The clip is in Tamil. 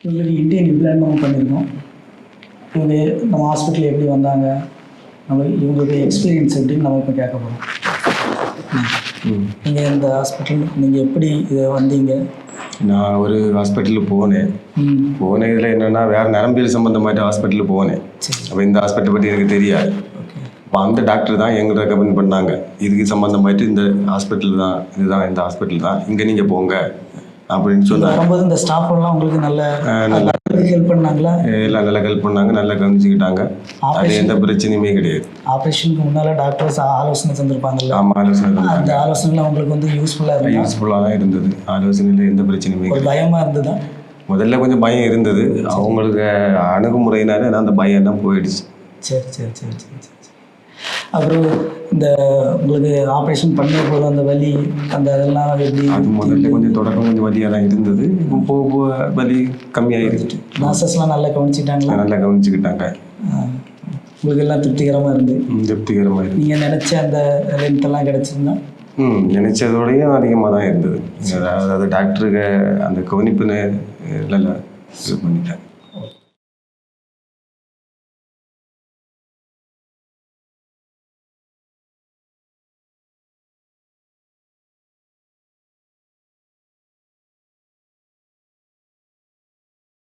இவங்களுக்கு இந்தியன் இம்ப்ளான் நம்ம பண்ணியிருக்கோம். இவங்க நம்ம ஹாஸ்பிட்டல் எப்படி வந்தாங்க, நம்ம இவங்களுடைய எக்ஸ்பீரியன்ஸ் எப்படின்னு நம்ம இப்போ கேட்க போகிறோம். நீங்கள் இந்த ஹாஸ்பிட்டல் நீங்கள் எப்படி இதை வந்தீங்க? நான் ஒரு ஹாஸ்பிட்டலுக்கு போனேன். இதில் என்னென்னா வேறு நரம்பியல் சம்மந்தமாட்ட ஹாஸ்பிட்டலுக்கு போனேன். அப்போ இந்த ஹாஸ்பிட்டல் பற்றி எனக்கு தெரியாது. அப்போ அந்த டாக்டர் தான் எங்களை ரெக்கமெண்ட் பண்ணாங்க, இதுக்கு சம்மந்தமாயிட்டு இந்த ஹாஸ்பிட்டல் தான், இதுதான் இந்த ஹாஸ்பிட்டல் தான், இங்கே நீங்கள் போங்க அப்படின்னு சொன்னாங்க. வரும்போது இந்த ஸ்டாஃப்லாம் உங்களுக்கு நல்ல ஹெல்ப் பண்ணாங்களா? எல்லாம் நல்லா ஹெல்ப் பண்ணாங்க, நல்லா கவனிச்சுக்கிட்டாங்க. அது எந்த பிரச்சனையுமே கிடையாது. ஆப்ரேஷனுக்கு முன்னால் டாக்டர்ஸ் ஆலோசனை தந்திருப்பாங்கல்ல? ஆமாம், ஆலோசனை. அந்த ஆலோசனைலாம் உங்களுக்கு வந்து யூஸ்ஃபுல்லாக தான் இருந்தது. ஆலோசனையில் எந்த பிரச்சனையுமே ஒரு பயமாக இருந்ததா? முதல்ல கொஞ்சம் பயம் இருந்தது. அவங்களுக்கு அணுகுமுறையினால நான் அந்த பயம் எல்லாம் போயிடுச்சு. சரி சரி சரி சரி சரி. அப்புறம் இந்த உங்களுக்கு ஆப்ரேஷன் பண்ண போது அந்த வலி அந்த அதெல்லாம் எப்படி? அது முதல்ல கொஞ்சம் தொடக்கம் கொஞ்சம் வலியாக தான் இருந்தது. இப்போ போக போக வலி கம்மியாகிருச்சு. நர்சஸ்லாம் நல்லா கவனிச்சிட்டாங்களா? நல்லா கவனிச்சுக்கிட்டாங்க. உங்களுக்கு எல்லாம் திருப்திகரமாக இருந்து? திருப்திகரமாக இருந்து. நீங்கள் நினச்ச அந்த லென்த்தெல்லாம் கிடச்சிருந்தா? நினச்சதோடையும் அதிகமாக தான் இருந்தது. அதாவது டாக்டருக்கு அந்த கவனிப்புன்னு நல்லா இது பண்ணிட்டேன்.